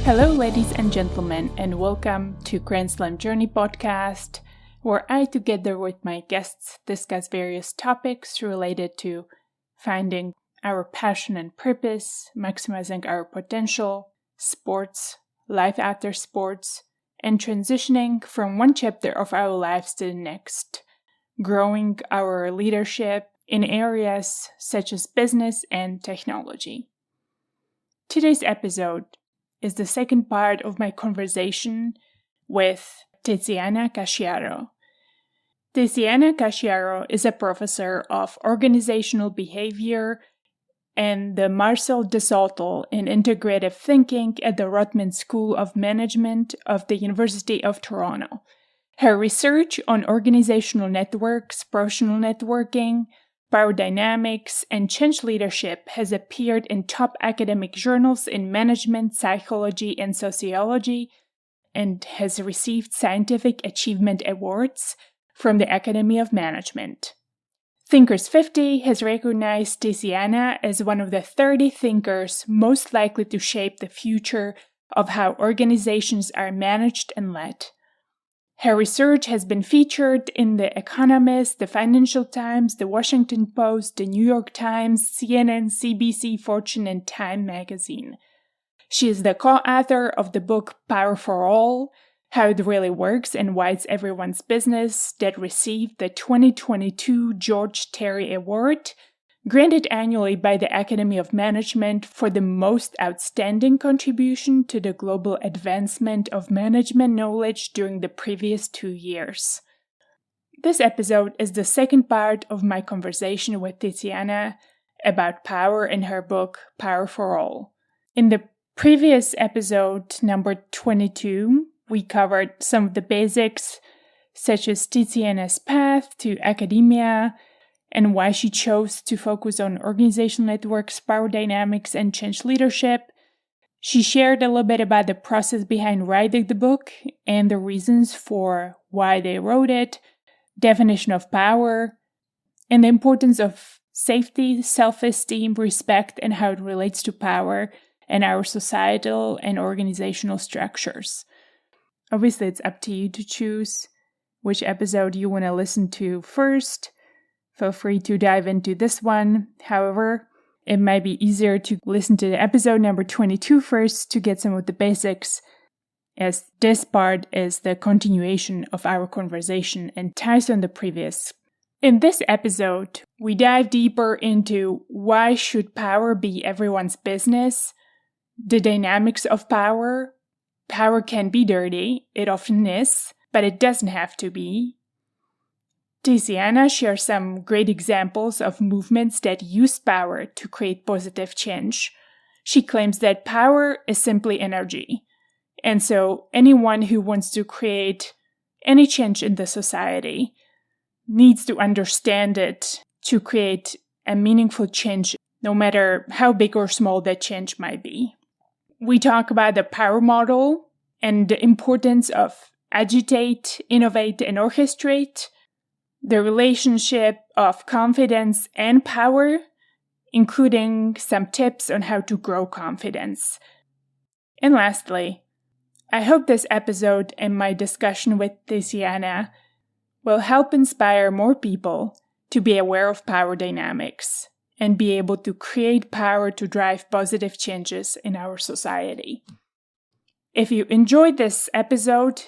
Hello, ladies and gentlemen, and welcome to Grand Slam Journey podcast, where I, together with my guests, discuss various topics related to finding our passion and purpose, maximizing our potential, sports, life after sports, and transitioning from one chapter of our lives to the next, growing our leadership in areas such as business and technology. Today's episode is the second part of my conversation with Tiziana Casciaro. Tiziana Casciaro is a professor of organizational behavior and the Marcel de Sautel in integrative thinking at the Rotman School of Management of the University of Toronto. Her research on organizational networks, professional networking, power dynamics, and change leadership has appeared in top academic journals in management, psychology, and sociology, and has received scientific achievement awards from the Academy of Management. Thinkers 50 has recognized Tiziana as one of the 30 thinkers most likely to shape the future of how organizations are managed and led. Her research has been featured in The Economist, The Financial Times, The Washington Post, The New York Times, CNN, CBC, Fortune, and Time magazine. She is the co-author of the book Power for All, How It Really Works and Why It's Everyone's Business, that received the 2022 George Terry Award, granted annually by the Academy of Management for the most outstanding contribution to the global advancement of management knowledge during the previous 2 years. This episode is the second part of my conversation with Tiziana about power in her book Power for All. In the previous episode, number 22, we covered some of the basics, such as Tiziana's path to academia, and why she chose to focus on organizational networks, power dynamics, and change leadership. She shared a little bit about the process behind writing the book and the reasons for why they wrote it, definition of power, and the importance of safety, self-esteem, respect, and how it relates to power and our societal and organizational structures. Obviously, it's up to you to choose which episode you want to listen to first. Feel free to dive into this one. However, it might be easier to listen to the episode number 22 first to get some of the basics, as this part is the continuation of our conversation and ties on the previous. In this episode, we dive deeper into why should power be everyone's business, the dynamics of power. Power can be dirty, it often is, but it doesn't have to be. Tiziana shares some great examples of movements that use power to create positive change. She claims that power is simply energy, and so anyone who wants to create any change in the society needs to understand it to create a meaningful change, no matter how big or small that change might be. We talk about the power model and the importance of Agitate, Innovate, and Orchestrate, the relationship of confidence and power, including some tips on how to grow confidence. And lastly, I hope this episode and my discussion with Tiziana will help inspire more people to be aware of power dynamics and be able to create power to drive positive changes in our society. If you enjoyed this episode,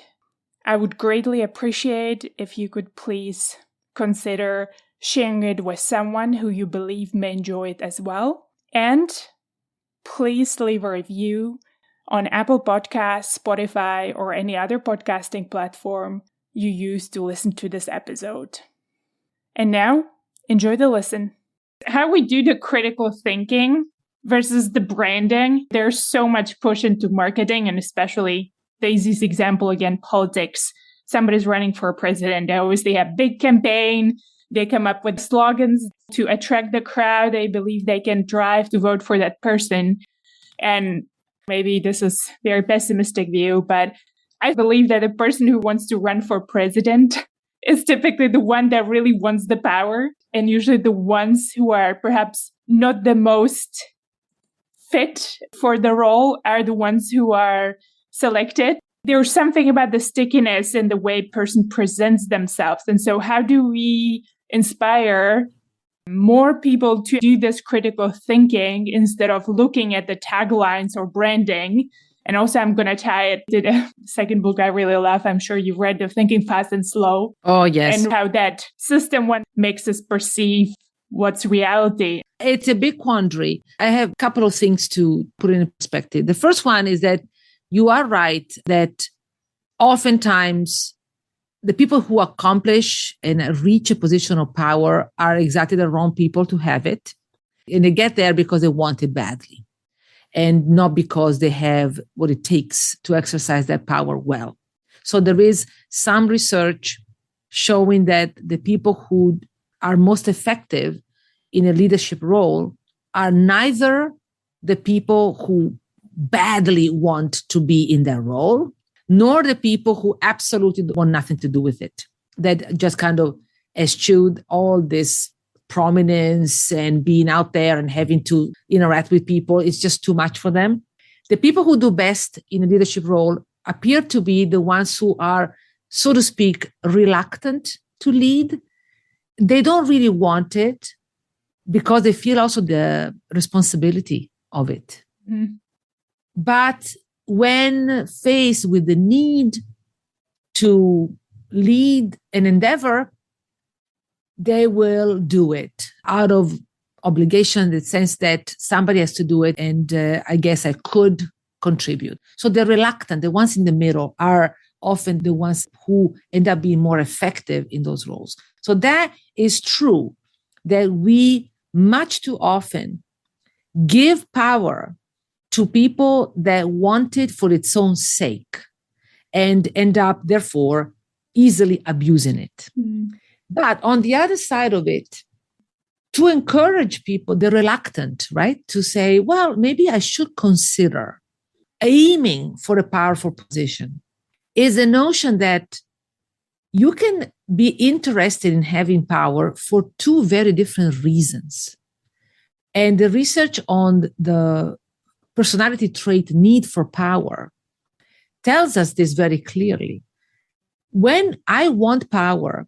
I would greatly appreciate if you could please consider sharing it with someone who you believe may enjoy it as well. And please leave a review on Apple Podcasts, Spotify, or any other podcasting platform you use to listen to this episode. And now, enjoy the listen. How we do the critical thinking versus the branding. There's so much push into marketing, and especially the easiest example, again, politics. Somebody's running for president. They obviously have big campaign. They come up with slogans to attract the crowd. They believe they can drive to vote for that person. And maybe this is a very pessimistic view, but I believe that a person who wants to run for president is typically the one that really wants the power, and usually the ones who are perhaps not the most fit for the role are the ones who are selected. There's something about the stickiness in the way a person presents themselves. And so how do we inspire more people to do this critical thinking instead of looking at the taglines or branding? And also, I'm going to tie it to the second book I really love. I'm sure you've read the Thinking Fast and Slow. Oh, yes. And how that system one makes us perceive what's reality. It's a big quandary. I have a couple of things to put in perspective. The first one is that you are right that oftentimes the people who accomplish and reach a position of power are exactly the wrong people to have it. And they get there because they want it badly and not because they have what it takes to exercise that power well. So there is some research showing that the people who are most effective in a leadership role are neither the people who badly want to be in their role, nor the people who absolutely want nothing to do with it, that just kind of eschewed all this prominence and being out there and having to interact with people. It's just too much for them. The people who do best in a leadership role appear to be the ones who are, so to speak, reluctant to lead. They don't really want it because they feel also the responsibility of it. Mm. But when faced with the need to lead an endeavor, they will do it out of obligation, in the sense that somebody has to do it, and I guess I could contribute. So the reluctant, the ones in the middle, are often the ones who end up being more effective in those roles. So that is true, that we much too often give power to people that want it for its own sake and end up, therefore, easily abusing it. Mm. But on the other side of it, to encourage people, the reluctant, right, to say, well, maybe I should consider aiming for a powerful position, is a notion that you can be interested in having power for two very different reasons. And the research on the personality trait need for power tells us this very clearly. When I want power,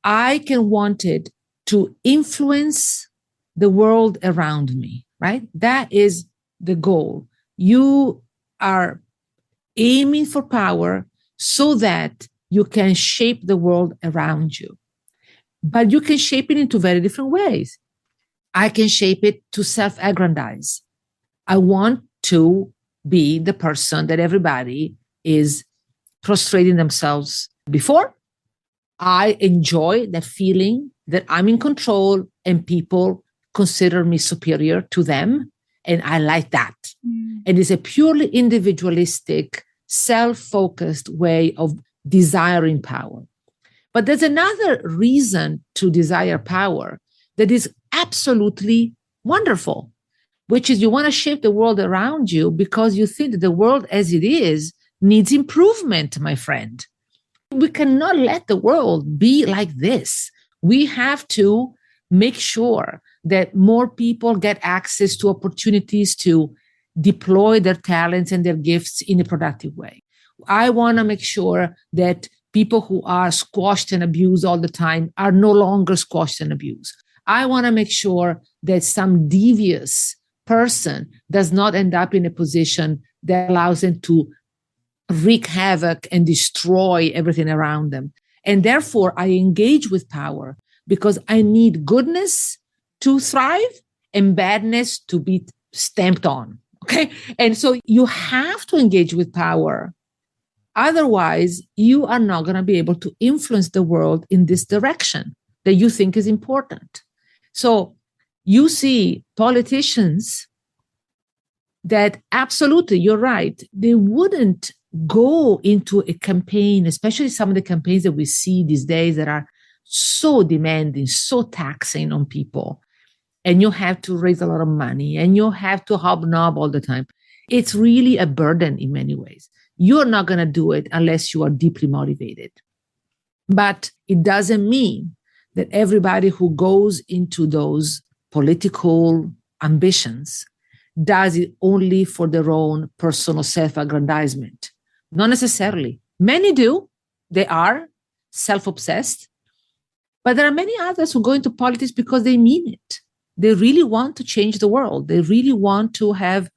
I can want it to influence the world around me, right? That is the goal. You are aiming for power so that you can shape the world around you. But you can shape it into very different ways. I can shape it to self-aggrandize. I want to be the person that everybody is prostrating themselves before. I enjoy that feeling that I'm in control and people consider me superior to them. And I like that. Mm. And it's a purely individualistic, self-focused way of desiring power. But there's another reason to desire power that is absolutely wonderful, which is you want to shape the world around you because you think that the world as it is needs improvement, my friend. We cannot let the world be like this. We have to make sure that more people get access to opportunities to deploy their talents and their gifts in a productive way. I want to make sure that people who are squashed and abused all the time are no longer squashed and abused. I want to make sure that some devious person does not end up in a position that allows them to wreak havoc and destroy everything around them. And therefore, I engage with power because I need goodness to thrive and badness to be stamped on. Okay. And so you have to engage with power. Otherwise, you are not going to be able to influence the world in this direction that you think is important. So you see politicians that absolutely, you're right, they wouldn't go into a campaign, especially some of the campaigns that we see these days that are so demanding, so taxing on people. And you have to raise a lot of money and you have to hobnob all the time. It's really a burden in many ways. You're not going to do it unless you are deeply motivated. But it doesn't mean that everybody who goes into those political ambitions does it only for their own personal self-aggrandizement. Not necessarily. Many do. They are self-obsessed. But there are many others who go into politics because they mean it. They really want to change the world. They really want to have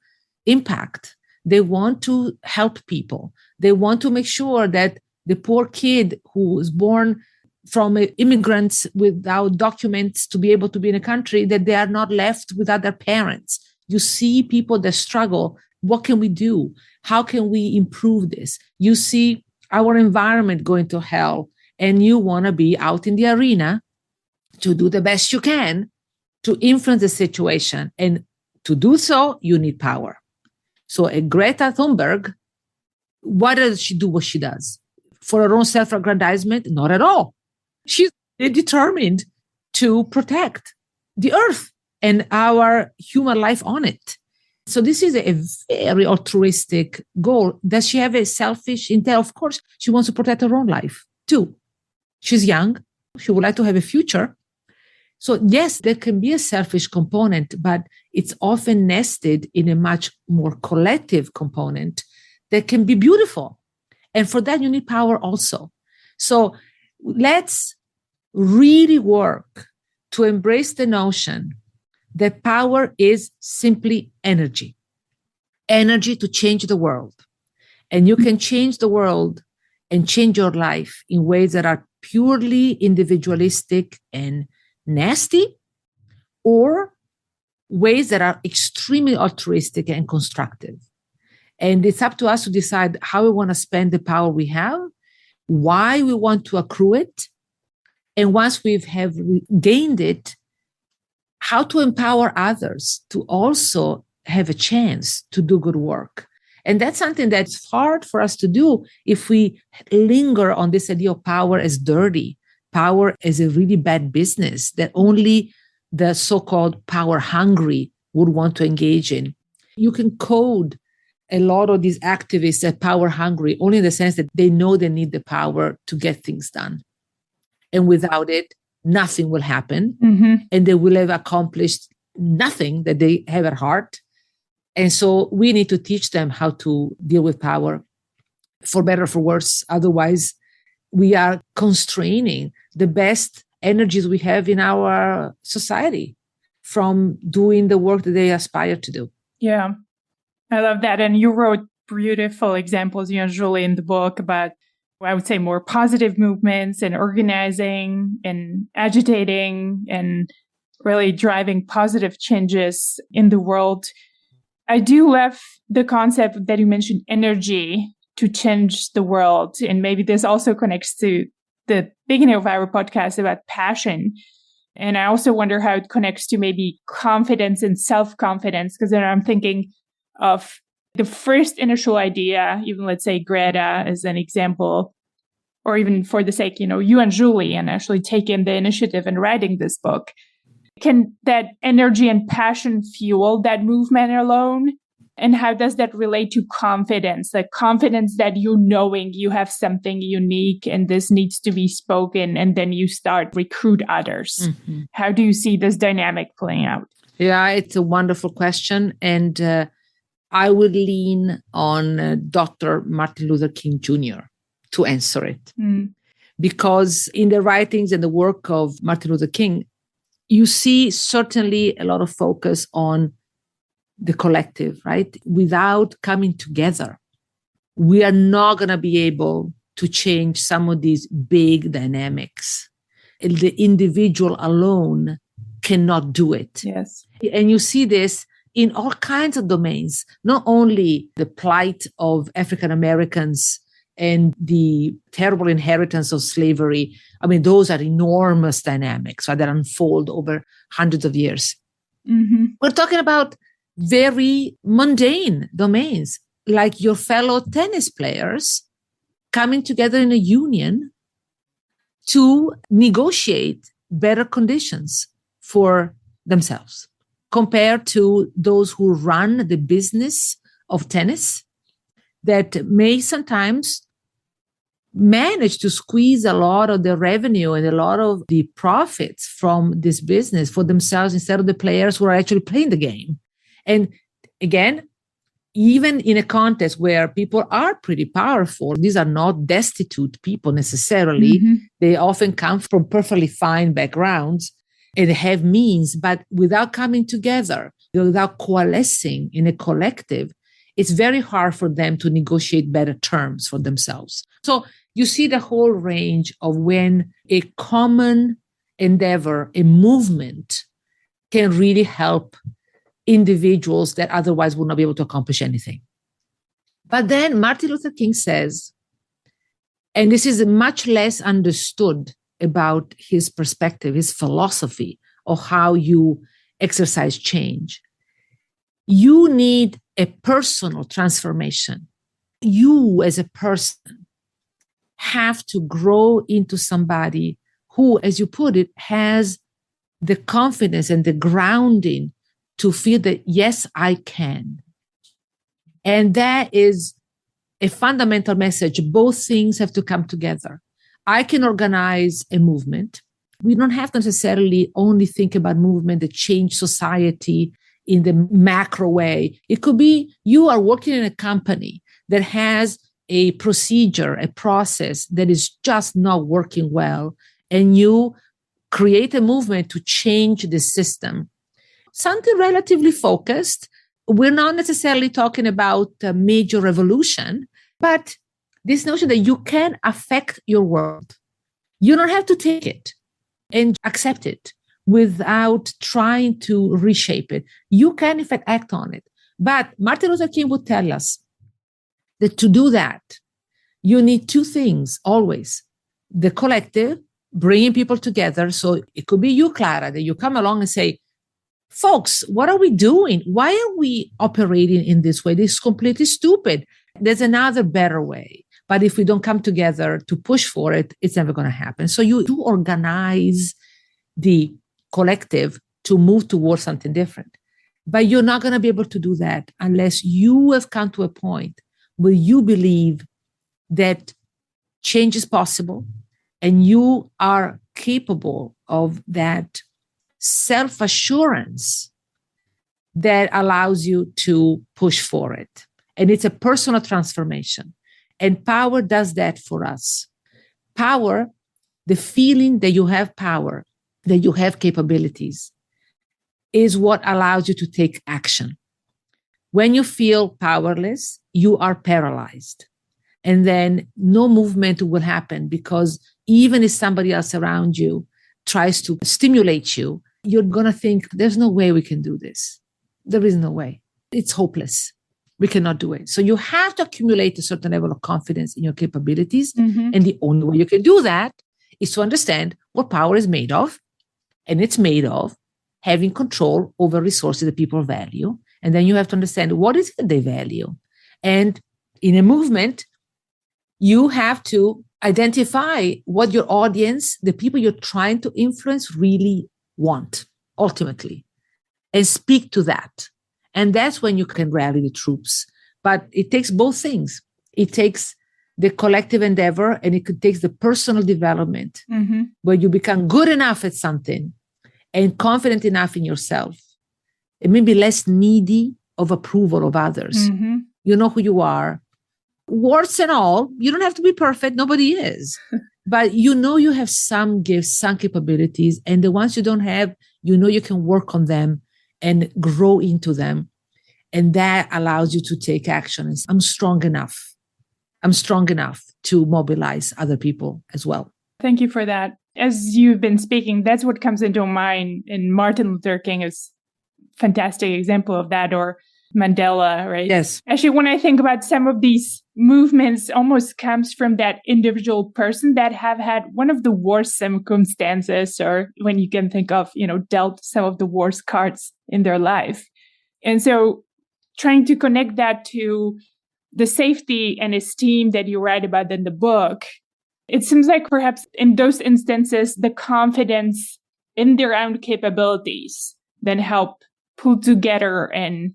impact. They want to help people. They want to make sure that the poor kid who was born from immigrants without documents to be able to be in a country, that they are not left without their parents. You see people that struggle. What can we do? How can we improve this? You see our environment going to hell, and you want to be out in the arena to do the best you can to influence the situation. And to do so, you need power. So a Greta Thunberg, why does she do what she does? For her own self-aggrandizement? Not at all. She's determined to protect the earth and our human life on it. So this is a very altruistic goal. Does she have a selfish intent? Of course, she wants to protect her own life too. She's young. She would like to have a future. So yes, there can be a selfish component, but it's often nested in a much more collective component that can be beautiful. And for that, you need power also. So let's really work to embrace the notion that power is simply energy to change the world. And you can change the world and change your life in ways that are purely individualistic and nasty, or ways that are extremely altruistic and constructive. And it's up to us to decide how we want to spend the power we have, why we want to accrue it, and once we have gained it, how to empower others to also have a chance to do good work. And that's something that's hard for us to do if we linger on this idea of power as dirty, power as a really bad business that only the so-called power hungry would want to engage in. You can code a lot of these activists as power hungry only in the sense that they know they need the power to get things done. And without it, nothing will happen. Mm-hmm. And they will have accomplished nothing that they have at heart. And so we need to teach them how to deal with power, for better or for worse. Otherwise, we are constraining the best energies we have in our society from doing the work that they aspire to do. Yeah, I love that. And you wrote beautiful examples, Julie, in the book about, I would say, more positive movements and organizing and agitating and really driving positive changes in the world. I do love the concept that you mentioned, energy to change the world. And maybe this also connects to the beginning of our podcast about passion. And I also wonder how it connects to maybe confidence and self-confidence, because then I'm thinking of the first initial idea, even let's say Greta as an example, or even for the sake, you and Julie, and actually taking the initiative and writing this book. Can that energy and passion fuel that movement alone? And how does that relate to confidence? The confidence that you knowing you have something unique and this needs to be spoken, and then you start recruit others. Mm-hmm. How do you see this dynamic playing out? Yeah, it's a wonderful question. And I would lean on Dr. Martin Luther King Jr. to answer it. Because in the writings and the work of Martin Luther King, you see certainly a lot of focus on the collective, right? Without coming together, we are not going to be able to change some of these big dynamics. The individual alone cannot do it. Yes. And you see this in all kinds of domains, not only the plight of African Americans and the terrible inheritance of slavery. I mean, those are enormous dynamics, right, that unfold over hundreds of years. Mm-hmm. We're talking about very mundane domains, like your fellow tennis players coming together in a union to negotiate better conditions for themselves, compared to those who run the business of tennis that may sometimes manage to squeeze a lot of the revenue and a lot of the profits from this business for themselves instead of the players who are actually playing the game. And again, even in a context where people are pretty powerful, these are not destitute people necessarily. Mm-hmm. They often come from perfectly fine backgrounds and have means, but without coming together, without coalescing in a collective, it's very hard for them to negotiate better terms for themselves. So you see the whole range of when a common endeavor, a movement, can really help individuals that otherwise would not be able to accomplish anything. But then Martin Luther King says, and this is much less understood about his perspective, his philosophy of how you exercise change. You need a personal transformation. You as a person have to grow into somebody who, as you put it, has the confidence and the grounding to feel that, yes, I can. And that is a fundamental message. Both things have to come together. I can organize a movement. We don't have to necessarily only think about movement that change society in the macro way. It could be you are working in a company that has a procedure, a process that is just not working well, and you create a movement to change the system. Something relatively focused. We're not necessarily talking about a major revolution, but this notion that you can affect your world. You don't have to take it and accept it without trying to reshape it. You can, in fact, act on it. But Martin Luther King would tell us that to do that, you need two things always. The collective, bringing people together. So it could be you, Clara, that you come along and say, folks, what are we doing? Why are we operating in this way? This is completely stupid. There's another better way. But if we don't come together to push for it, it's never going to happen. So you do organize the collective to move towards something different. But you're not going to be able to do that unless you have come to a point where you believe that change is possible and you are capable of that self-assurance that allows you to push for it. And it's a personal transformation. And power does that for us. Power, the feeling that you have power, that you have capabilities, is what allows you to take action. When you feel powerless, you are paralyzed. And then no movement will happen, because even if somebody else around you tries to stimulate you, you're going to think, there's no way we can do this. There is no way. It's hopeless. We cannot do it. So you have to accumulate a certain level of confidence in your capabilities. Mm-hmm. And the only way you can do that is to understand what power is made of. And it's made of having control over resources that people value. And then you have to understand what is it that they value. And in a movement, you have to identify what your audience, the people you're trying to influence, really want, ultimately, and speak to that. And that's when you can rally the troops. But it takes both things. It takes the collective endeavor, and it takes the personal development, mm-hmm. where you become good enough at something and confident enough in yourself, and maybe less needy of approval of others. Mm-hmm. You know who you are. Warts and all, you don't have to be perfect. Nobody is. But you know you have some gifts, some capabilities, and the ones you don't have, you know you can work on them and grow into them. And that allows you to take action. And I'm strong enough. I'm strong enough to mobilize other people as well. Thank you for that. As you've been speaking, that's what comes into mind. And Martin Luther King is a fantastic example of that, or Mandela, right? Yes. Actually, when I think about some of these movements, almost comes from that individual person that have had one of the worst circumstances, or when you can think of, dealt some of the worst cards in their life. And so trying to connect that to the safety and esteem that you write about in the book, it seems like perhaps in those instances, the confidence in their own capabilities then help pull together and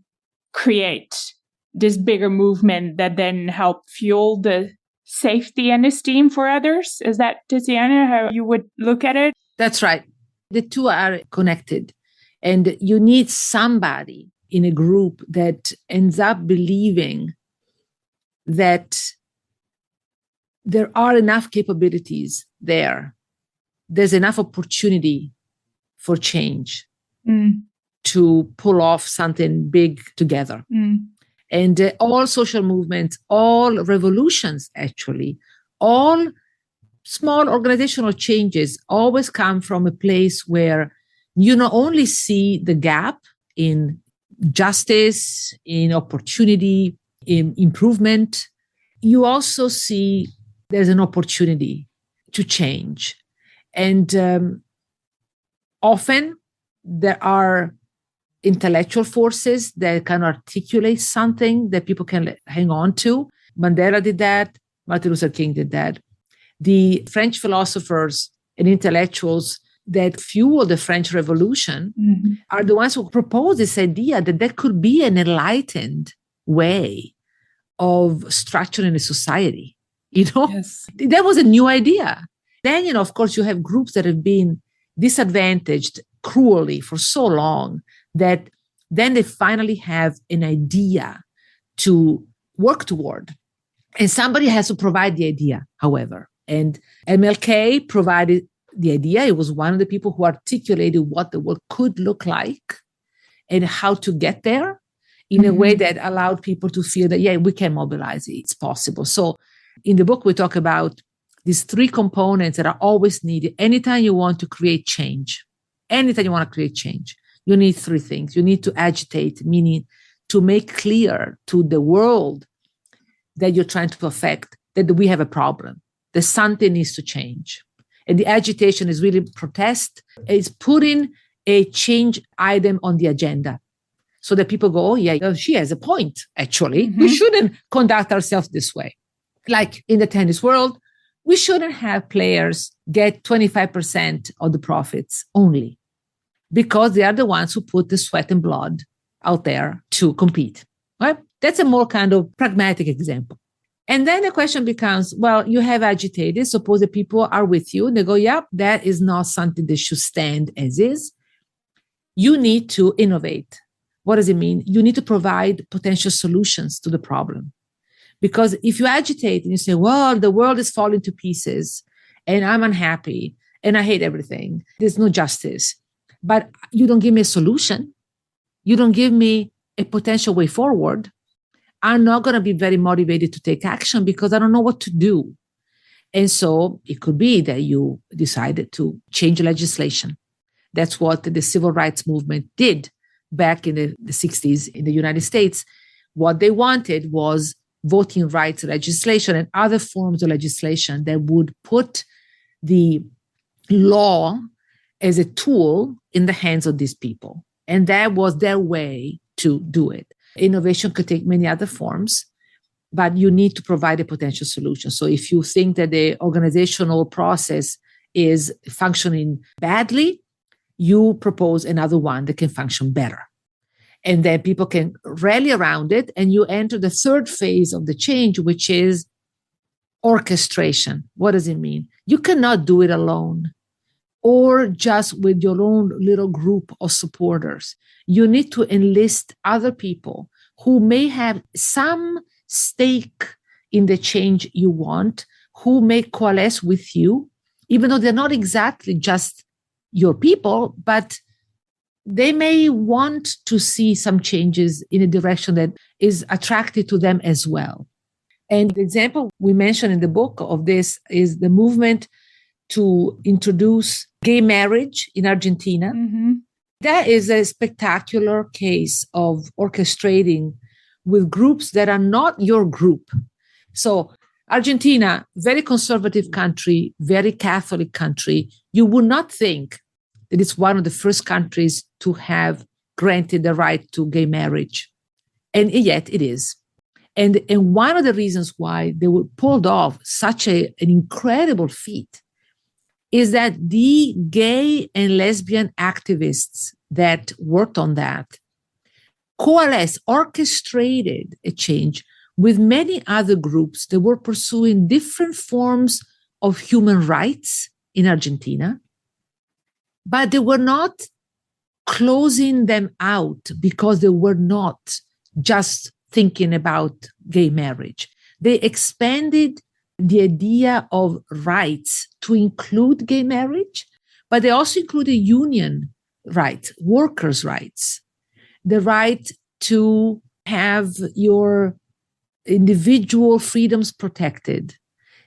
create this bigger movement that then help fuel the safety and esteem for others. Is that, Tiziana, how you would look at it? That's right. The two are connected. And you need somebody in a group that ends up believing that there are enough capabilities there. There's enough opportunity for change to pull off something big together. And all social movements, all revolutions, actually, all small organizational changes always come from a place where you not only see the gap in justice, in opportunity, in improvement, you also see there's an opportunity to change. And often there are intellectual forces that can articulate something that people can hang on to. Mandela did that. Martin Luther King did that. The French philosophers and intellectuals that fuel the French Revolution are the ones who propose this idea that there could be an enlightened way of structuring a society. Yes. That was a new idea. Then, of course, you have groups that have been disadvantaged cruelly for so long that then they finally have an idea to work toward. And somebody has to provide the idea, however. And MLK provided the idea. It was one of the people who articulated what the world could look like and how to get there in a way that allowed people to feel that, yeah, we can mobilize it. It's possible. So in the book, we talk about these three components that are always needed. Anytime you want to create change, you need three things. You need to agitate, meaning to make clear to the world that you're trying to affect that we have a problem, that something needs to change. And the agitation is really protest. It's putting a change item on the agenda so that people go, oh, yeah, she has a point, actually. We shouldn't conduct ourselves this way. Like in the tennis world, we shouldn't have players get 25% of the profits only because they are the ones who put the sweat and blood out there to compete. Right? That's a more kind of pragmatic example. And then the question becomes, well, you have agitated. Suppose the people are with you and they go, yep, that is not something that should stand as is. You need to innovate. What does it mean? You need to provide potential solutions to the problem. Because if you agitate and you say, well, the world is falling to pieces and I'm unhappy and I hate everything, there's no justice, but you don't give me a solution, you don't give me a potential way forward, I'm not going to be very motivated to take action because I don't know what to do. And so it could be that you decided to change legislation. That's what the civil rights movement did back in the 60s in the United States. What they wanted was voting rights legislation and other forms of legislation that would put the law as a tool in the hands of these people. And that was their way to do it. Innovation could take many other forms, but you need to provide a potential solution. So if you think that the organizational process is functioning badly, you propose another one that can function better. And then people can rally around it, and you enter the third phase of the change, which is orchestration. What does it mean? You cannot do it alone or just with your own little group of supporters. You need to enlist other people who may have some stake in the change you want, who may coalesce with you, even though they're not exactly just your people, but they may want to see some changes in a direction that is attractive to them as well. And the example we mentioned in the book of this is the movement to introduce gay marriage in Argentina. That is a spectacular case of orchestrating with groups that are not your group. So Argentina, very conservative country, very Catholic country. You would not think that it's one of the first countries to have granted the right to gay marriage. And yet it is. And one of the reasons why they were pulled off such an incredible feat is that the gay and lesbian activists that worked on that coalesced, orchestrated a change with many other groups that were pursuing different forms of human rights in Argentina, but they were not closing them out because they were not just thinking about gay marriage. They expanded the idea of rights to include gay marriage, but they also included union rights, workers' rights, the right to have your individual freedoms protected.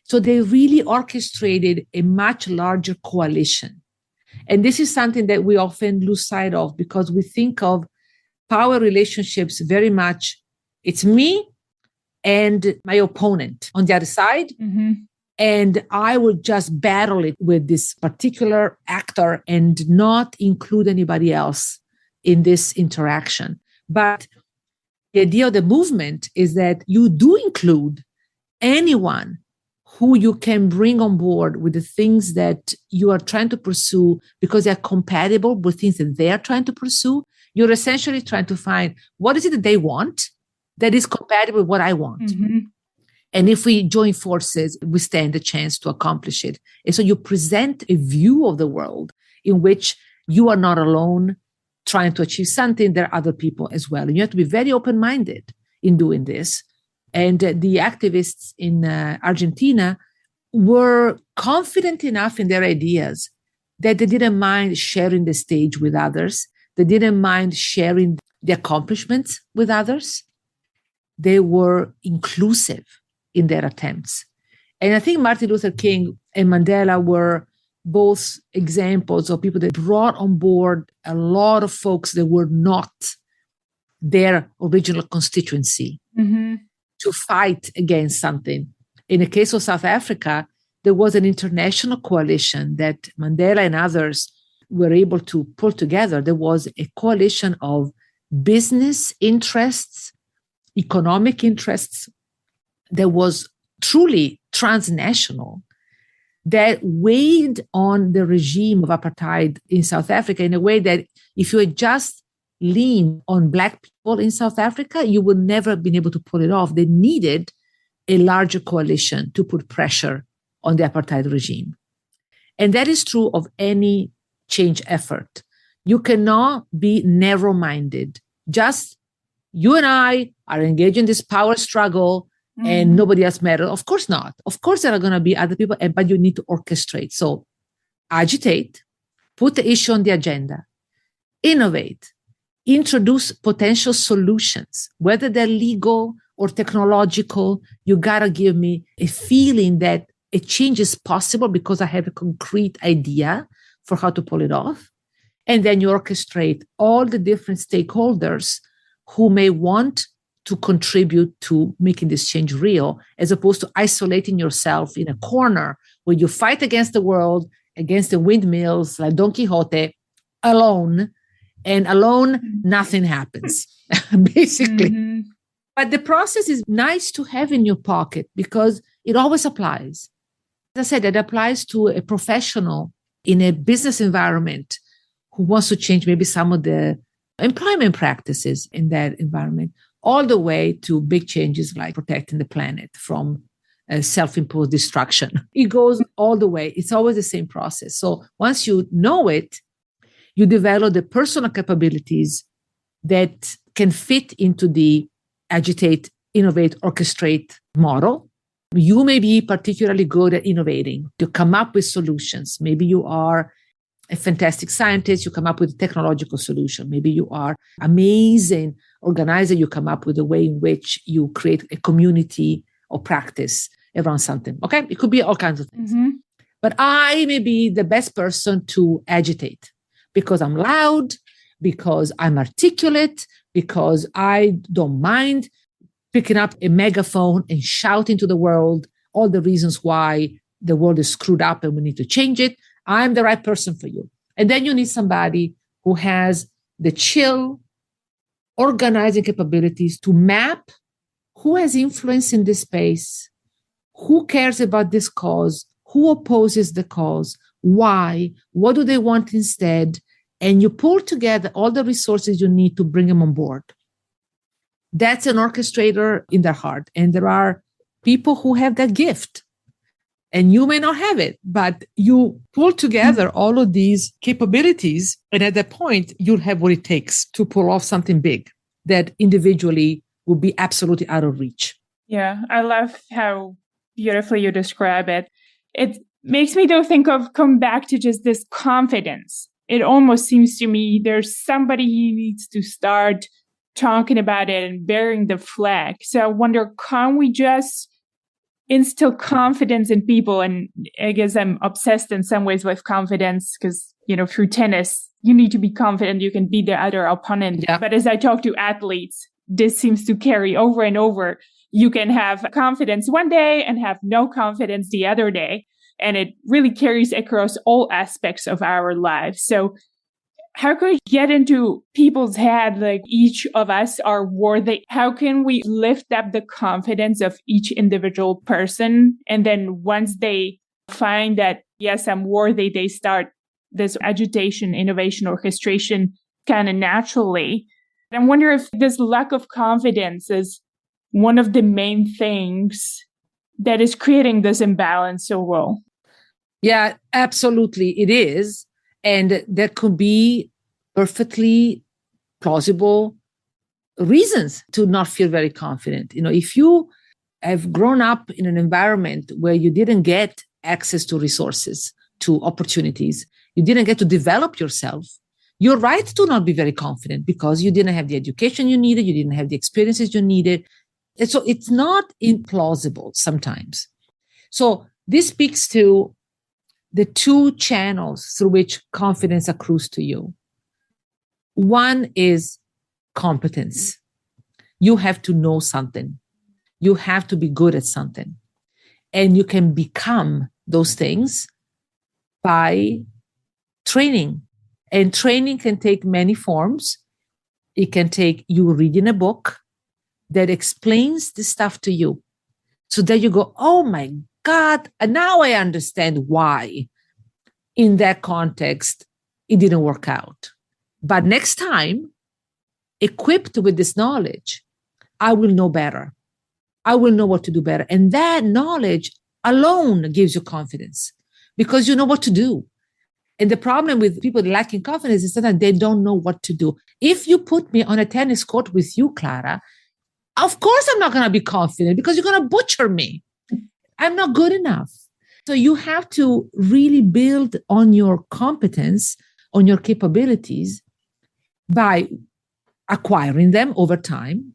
So they really orchestrated a much larger coalition. And this is something that we often lose sight of because we think of power relationships very much, it's me and my opponent on the other side. Mm-hmm. And I will just battle it with this particular actor and not include anybody else in this interaction. But the idea of the movement is that you do include anyone who you can bring on board with the things that you are trying to pursue because they're compatible with things that they are trying to pursue. You're essentially trying to find what is it that they want that is compatible with what I want. Mm-hmm. And if we join forces, we stand a chance to accomplish it. And so you present a view of the world in which you are not alone trying to achieve something. There are other people as well. And you have to be very open-minded in doing this. And the activists in Argentina were confident enough in their ideas that they didn't mind sharing the stage with others. They didn't mind sharing the accomplishments with others. They were inclusive in their attempts. And I think Martin Luther King and Mandela were both examples of people that brought on board a lot of folks that were not their original constituency to fight against something. In the case of South Africa, there was an international coalition that Mandela and others were able to pull together. There was a coalition of business interests, economic interests, that was truly transnational, that weighed on the regime of apartheid in South Africa in a way that if you had just leaned on Black people in South Africa, you would never have been able to pull it off. They needed a larger coalition to put pressure on the apartheid regime. And that is true of any change effort. You cannot be narrow-minded. Just you and I are engaged in this power struggle and nobody else matters. Of course not. Of course, there are going to be other people, but you need to orchestrate. So agitate, put the issue on the agenda, innovate, introduce potential solutions, whether they're legal or technological. You got to give me a feeling that a change is possible because I have a concrete idea for how to pull it off. And then you orchestrate all the different stakeholders who may want to contribute to making this change real, as opposed to isolating yourself in a corner where you fight against the world, against the windmills, like Don Quixote, alone. And alone, nothing happens, basically. But the process is nice to have in your pocket because it always applies. As I said, it applies to a professional in a business environment who wants to change maybe some of the employment practices in that environment, all the way to big changes like protecting the planet from self-imposed destruction. It goes all the way. It's always the same process. So once you know it, you develop the personal capabilities that can fit into the agitate, innovate, orchestrate model. You may be particularly good at innovating to come up with solutions. Maybe you are a fantastic scientist, you come up with a technological solution. Maybe you are amazing organizer, you come up with a way in which you create a community or practice around something. Okay, it could be all kinds of things. But I may be the best person to agitate because I'm loud, because I'm articulate, because I don't mind picking up a megaphone and shouting to the world all the reasons why the world is screwed up and we need to change it. I'm the right person for you. And then you need somebody who has the chill, organizing capabilities to map who has influence in this space, who cares about this cause, who opposes the cause, why, what do they want instead, and you pull together all the resources you need to bring them on board. That's an orchestrator in their heart. And there are people who have that gift. And you may not have it, but you pull together all of these capabilities. And at that point, you'll have what it takes to pull off something big that individually will be absolutely out of reach. Yeah, I love how beautifully you describe it. It makes me though come back to just this confidence. It almost seems to me there's somebody who needs to start talking about it and bearing the flag. So I wonder, can we just instill confidence in people? And I guess I'm obsessed in some ways with confidence because, through tennis, you need to be confident you can beat the other opponent. Yeah. But as I talk to athletes, this seems to carry over and over. You can have confidence one day and have no confidence the other day. And it really carries across all aspects of our lives. So how can we get into people's head like each of us are worthy? How can we lift up the confidence of each individual person? And then once they find that, yes, I'm worthy, they start this agitation, innovation, orchestration kind of naturally. I wonder if this lack of confidence is one of the main things that is creating this imbalance so well. Yeah, absolutely. It is. And there could be perfectly plausible reasons to not feel very confident. If you have grown up in an environment where you didn't get access to resources, to opportunities, you didn't get to develop yourself, you're right to not be very confident because you didn't have the education you needed, you didn't have the experiences you needed. And so it's not implausible sometimes. So this speaks to the two channels through which confidence accrues to you. One is competence. You have to know something. You have to be good at something. And you can become those things by training. And training can take many forms. It can take you reading a book that explains the stuff to you. So that you go, oh my God, and now I understand why in that context it didn't work out. But next time, equipped with this knowledge, I will know better. I will know what to do better. And that knowledge alone gives you confidence because you know what to do. And the problem with people lacking confidence is that they don't know what to do. If you put me on a tennis court with you, Clara, of course I'm not going to be confident because you're going to butcher me. I'm not good enough. So you have to really build on your competence, on your capabilities by acquiring them over time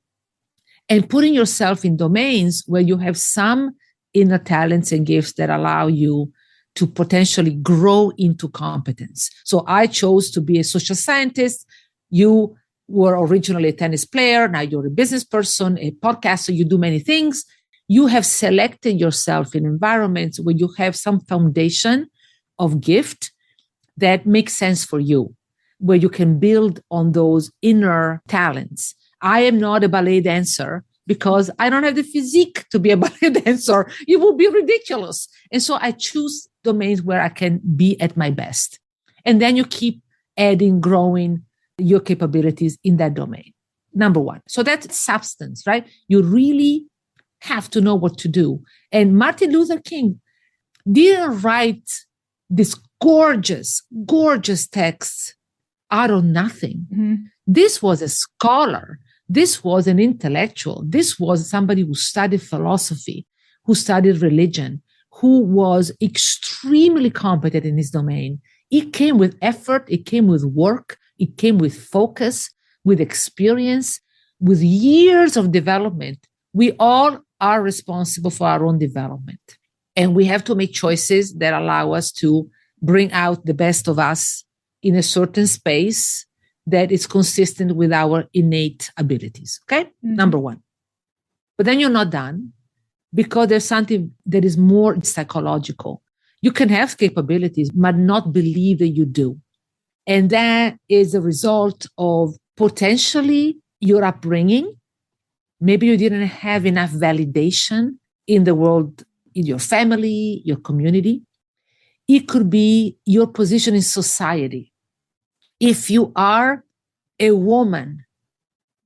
and putting yourself in domains where you have some inner talents and gifts that allow you to potentially grow into competence. So I chose to be a social scientist. You were originally a tennis player. Now you're a business person, a podcaster. You do many things. You have selected yourself in environments where you have some foundation of gift that makes sense for you, where you can build on those inner talents. I am not a ballet dancer because I don't have the physique to be a ballet dancer. It would be ridiculous. And so I choose domains where I can be at my best. And then you keep adding, growing your capabilities in that domain. Number one. So that's substance, right? You really have to know what to do. And Martin Luther King didn't write this gorgeous, gorgeous text out of nothing. Mm-hmm. This was a scholar. This was an intellectual. This was somebody who studied philosophy, who studied religion, who was extremely competent in his domain. It came with effort. It came with work. It came with focus, with experience, with years of development. We all are responsible for our own development. And we have to make choices that allow us to bring out the best of us in a certain space that is consistent with our innate abilities. Okay? Mm-hmm. Number one. But then you're not done because there's something that is more psychological. You can have capabilities, but not believe that you do. And that is a result of potentially your upbringing. Maybe you didn't have enough validation in the world, in your family, your community. It could be your position in society. If you are a woman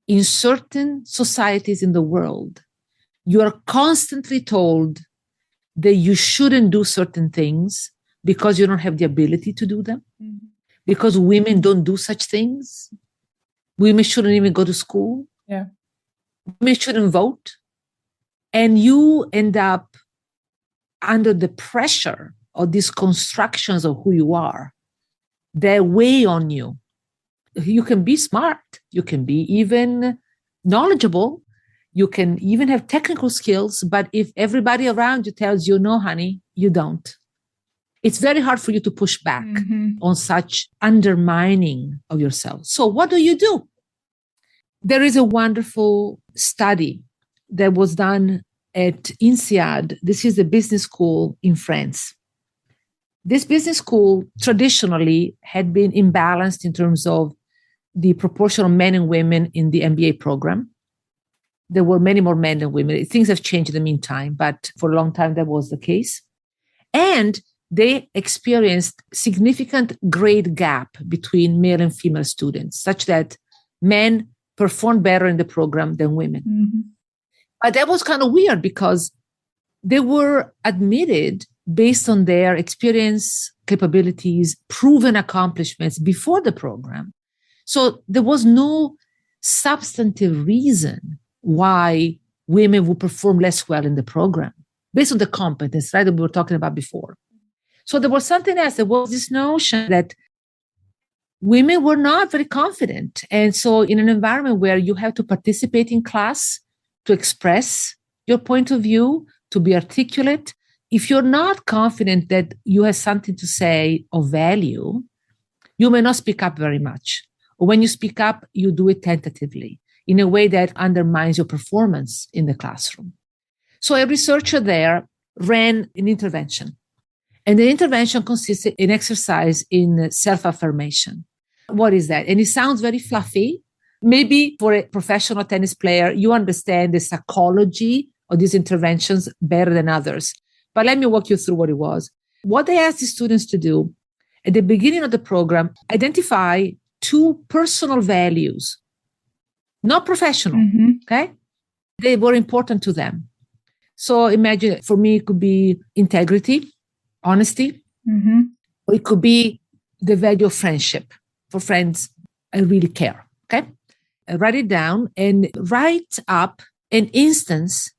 in certain societies in the world, you are constantly told that you shouldn't do certain things because you don't have the ability to do them, because women don't do such things. Women shouldn't even go to school. Yeah. Women shouldn't vote. And you end up under the pressure of these constructions of who you are that weigh on you. You can be smart. You can be even knowledgeable. You can even have technical skills. But if everybody around you tells you, no, honey, you don't, it's very hard for you to push back on such undermining of yourself. So what do? There is a wonderful study that was done at INSEAD. This is a business school in France. This business school traditionally had been imbalanced in terms of the proportion of men and women in the MBA program. There were many more men than women. Things have changed in the meantime, but for a long time that was the case. And they experienced significant grade gap between male and female students, such that men performed better in the program than women. But that was kind of weird because they were admitted based on their experience, capabilities, proven accomplishments before the program. So there was no substantive reason why women would perform less well in the program based on the competence, right, that we were talking about before. So there was something else. There was this notion that women were not very confident. And so in an environment where you have to participate in class, to express your point of view, to be articulate, if you're not confident that you have something to say of value, you may not speak up very much. Or when you speak up, you do it tentatively in a way that undermines your performance in the classroom. So a researcher there ran an intervention. And the intervention consisted in exercise in self-affirmation. What is that? And it sounds very fluffy. Maybe for a professional tennis player, you understand the psychology of these interventions better than others. But let me walk you through what it was. What they asked the students to do at the beginning of the program, identify 2 personal values, not professional, okay? They were important to them. So imagine, for me, it could be integrity, honesty, or it could be the value of friendship. For friends, I really care, okay? Write it down and write up an instance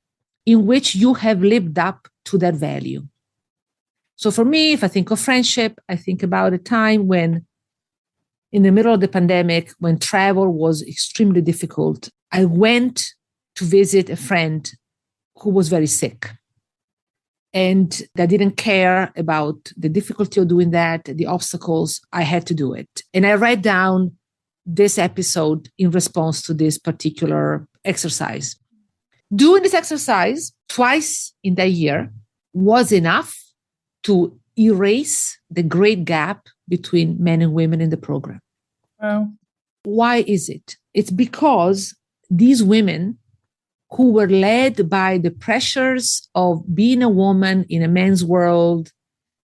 in which you have lived up to that value. So for me, if I think of friendship, I think about a time when, in the middle of the pandemic, when travel was extremely difficult, I went to visit a friend who was very sick. And I didn't care about the difficulty of doing that, the obstacles. I had to do it. And I write down this episode in response to this particular exercise. Doing this exercise twice in that year was enough to erase the great gap between men and women in the program. Wow. Why is it? It's because these women who were led by the pressures of being a woman in a man's world,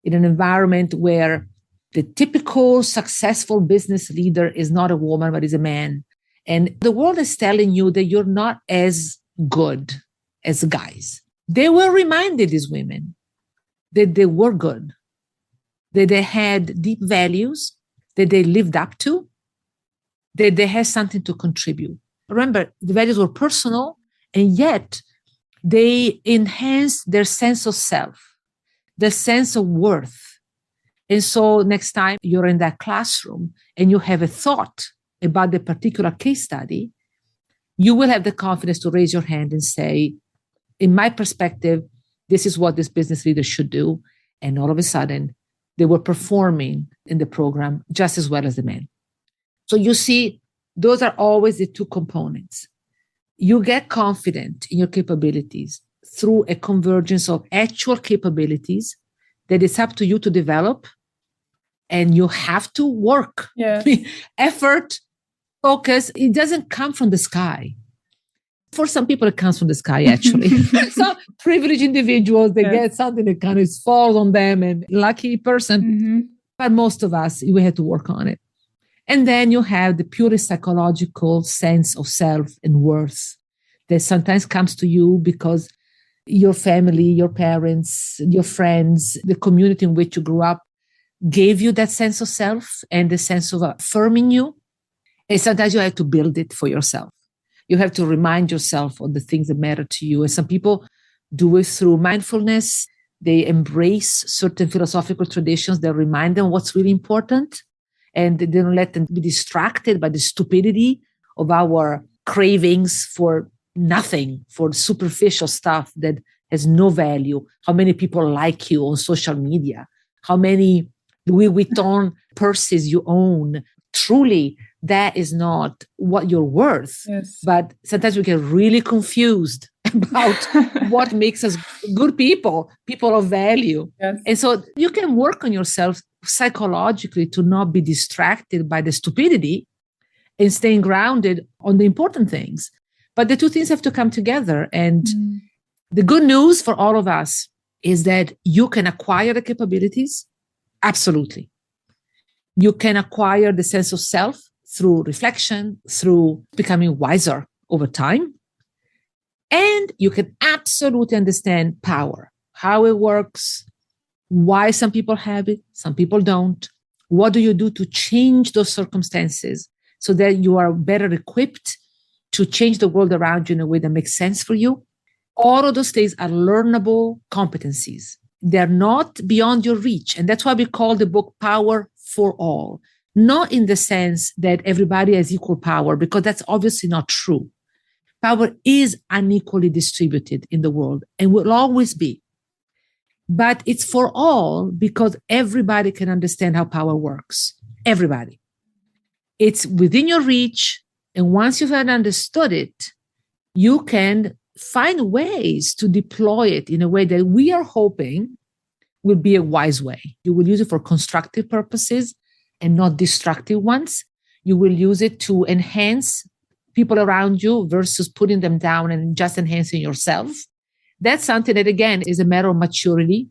in an environment where the typical successful business leader is not a woman, but is a man. And the world is telling you that you're not as good as guys. They were reminded, these women, that they were good, that they had deep values, that they lived up to, that they had something to contribute. Remember, the values were personal, and yet they enhanced their sense of self, their sense of worth. And so next time you're in that classroom and you have a thought about the particular case study, you will have the confidence to raise your hand and say, in my perspective, this is what this business leader should do. And all of a sudden, they were performing in the program just as well as the men. So you see, those are always the 2 components. You get confident in your capabilities through a convergence of actual capabilities that it's up to you to develop, and you have to work. Yeah. Effort, focus, it doesn't come from the sky. For some people, it comes from the sky, actually. Some privileged individuals, they get something that kind of falls on them, and lucky person. But most of us, we had to work on it. And then you have the purely psychological sense of self and worth that sometimes comes to you because your family, your parents, your friends, the community in which you grew up gave you that sense of self and the sense of affirming you. And sometimes you have to build it for yourself. You have to remind yourself of the things that matter to you. And some people do it through mindfulness. They embrace certain philosophical traditions that remind them what's really important. And they don't let them be distracted by the stupidity of our cravings for nothing, for superficial stuff that has no value. How many people like you on social media? How many Louis Vuitton purses you own? Truly, that is not what you're worth. Yes. But sometimes we get really confused about what makes us good people of value. Yes. And so you can work on yourself psychologically to not be distracted by the stupidity and staying grounded on the important things. But the two things have to come together. And the good news for all of us is that you can acquire the capabilities. Absolutely. You can acquire the sense of self through reflection, through becoming wiser over time. And you can absolutely understand power, how it works, why some people have it, some people don't. What do you do to change those circumstances so that you are better equipped to change the world around you in a way that makes sense for you? All of those things are learnable competencies. They're not beyond your reach. And that's why we call the book Power for All. Not in the sense that everybody has equal power, because that's obviously not true. Power is unequally distributed in the world and will always be. But it's for all because everybody can understand how power works. Everybody. It's within your reach. And once you've understood it, you can find ways to deploy it in a way that we are hoping will be a wise way. You will use it for constructive purposes and not destructive ones. You will use it to enhance people around you versus putting them down and just enhancing yourself. That's something that, again, is a matter of maturity.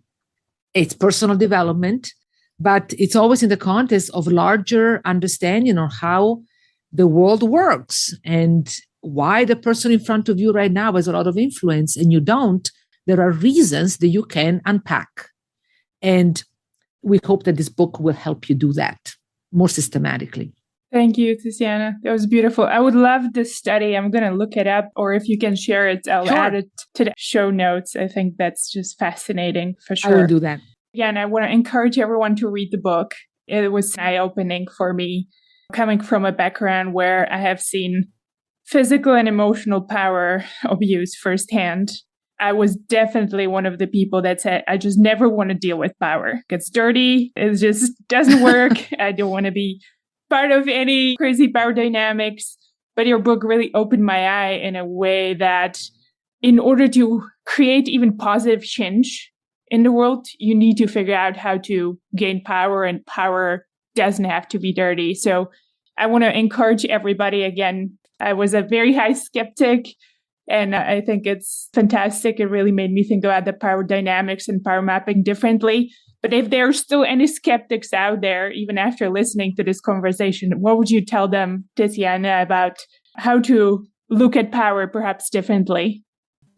It's personal development, but it's always in the context of larger understanding of how the world works and why the person in front of you right now has a lot of influence and you don't. There are reasons that you can unpack. And we hope that this book will help you do that more systematically. Thank you, Tiziana. That was beautiful. I would love this study. I'm going to look it up, or if you can share it, I'll add it to the show notes. I think that's just fascinating for sure. I will do that. Yeah, and I want to encourage everyone to read the book. It was eye-opening for me, coming from a background where I have seen physical and emotional power abuse firsthand. I was definitely one of the people that said, I just never want to deal with power. It gets dirty. It just doesn't work. I don't want to be part of any crazy power dynamics. But your book really opened my eye in a way that in order to create even positive change in the world, you need to figure out how to gain power, and power doesn't have to be dirty. So I want to encourage everybody again. I was a very high skeptic, and I think it's fantastic. It really made me think about the power dynamics and power mapping differently. But if there are still any skeptics out there, even after listening to this conversation, what would you tell them, Tiziana, about how to look at power perhaps differently?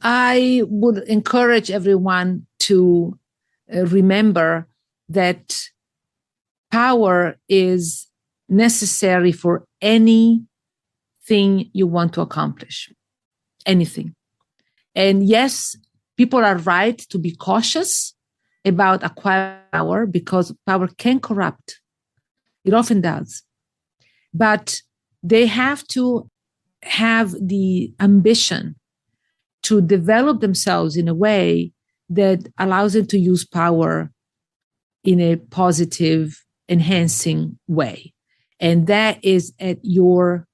I would encourage everyone to remember that power is necessary for anything you want to accomplish. Anything. And yes, people are right to be cautious about acquiring power because power can corrupt. It often does. But they have to have the ambition to develop themselves in a way that allows them to use power in a positive, enhancing way. And that is at your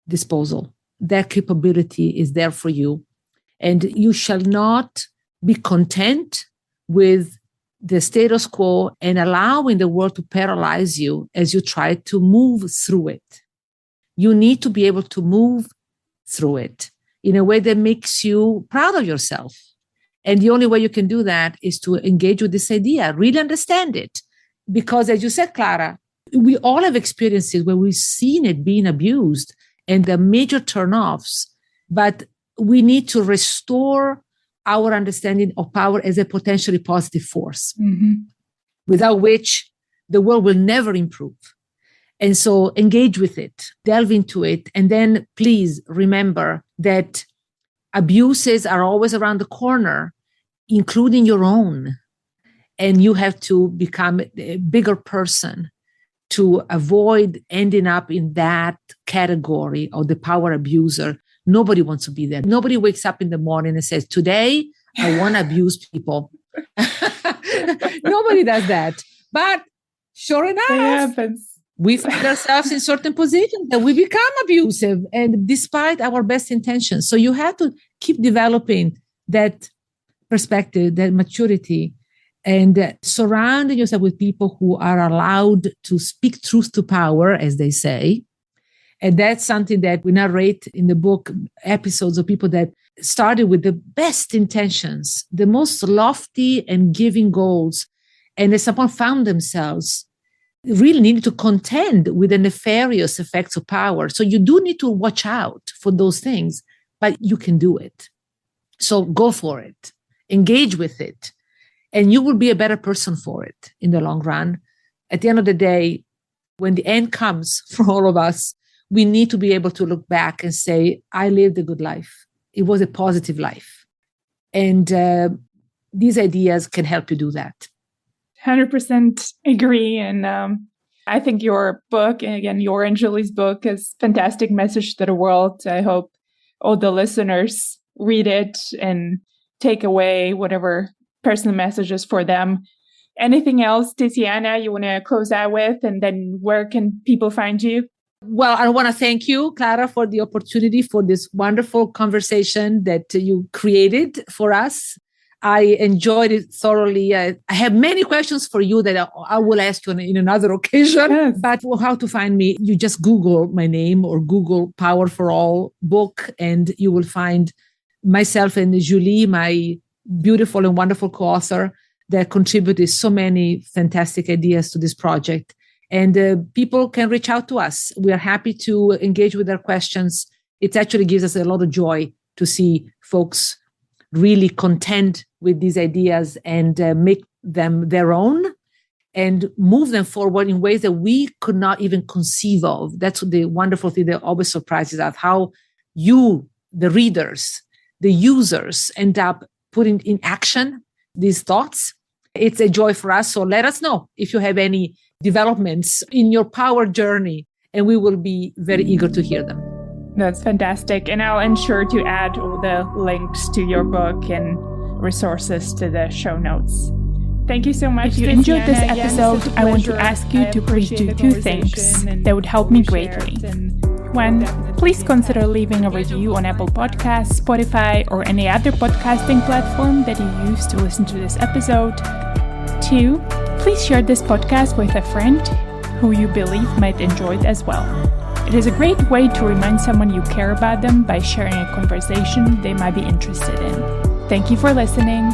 disposal. That capability is there for you. And you shall not be content with the status quo and allowing the world to paralyze you as you try to move through it. You need to be able to move through it in a way that makes you proud of yourself. And the only way you can do that is to engage with this idea, really understand it. Because as you said, Clara, we all have experiences where we've seen it being abused and the major turnoffs, but we need to restore our understanding of power as a potentially positive force, without which the world will never improve. And so engage with it, delve into it. And then please remember that abuses are always around the corner, including your own. And you have to become a bigger person to avoid ending up in that category of the power abuser. Nobody wants to be there. Nobody wakes up in the morning and says, today I want to abuse people. Nobody does that. But sure enough, we find ourselves in certain positions that we become abusive, and despite our best intentions. So you have to keep developing that perspective, that maturity, and surrounding yourself with people who are allowed to speak truth to power, as they say. And that's something that we narrate in the book, episodes of people that started with the best intentions, the most lofty and giving goals, and at some point found themselves really needing to contend with the nefarious effects of power. So you do need to watch out for those things, but you can do it. So go for it, engage with it, and you will be a better person for it in the long run. At the end of the day, when the end comes for all of us, we need to be able to look back and say, I lived a good life. It was a positive life. And these ideas can help you do that. 100% agree. And I think your book, and again, your and Julie's book, is a fantastic message to the world. I hope all the listeners read it and take away whatever personal messages for them. Anything else, Tiziana, you want to close out with? And then where can people find you? Well, I want to thank you, Clara, for the opportunity for this wonderful conversation that you created for us. I enjoyed it thoroughly. I have many questions for you that I will ask you in another occasion. Yes. But for how to find me, you just Google my name or Google Power for All book, and you will find myself and Julie, my beautiful and wonderful co-author, that contributed so many fantastic ideas to this project. And people can reach out to us. We are happy to engage with their questions. It actually gives us a lot of joy to see folks really contend with these ideas and make them their own and move them forward in ways that we could not even conceive of. That's the wonderful thing that always surprises us, how you, the readers, the users, end up putting in action these thoughts. It's a joy for us. So let us know if you have any developments in your power journey, and we will be very eager to hear them. That's fantastic. And I'll ensure to add all the links to your book and resources to the show notes. Thank you so much. If you enjoyed this episode, I want to ask you to please do two things that would help me greatly. One, please consider leaving a review on Apple Podcasts, Spotify, or any other podcasting platform that you use to listen to this episode. Two, please share this podcast with a friend who you believe might enjoy it as well. It is a great way to remind someone you care about them by sharing a conversation they might be interested in. Thank you for listening.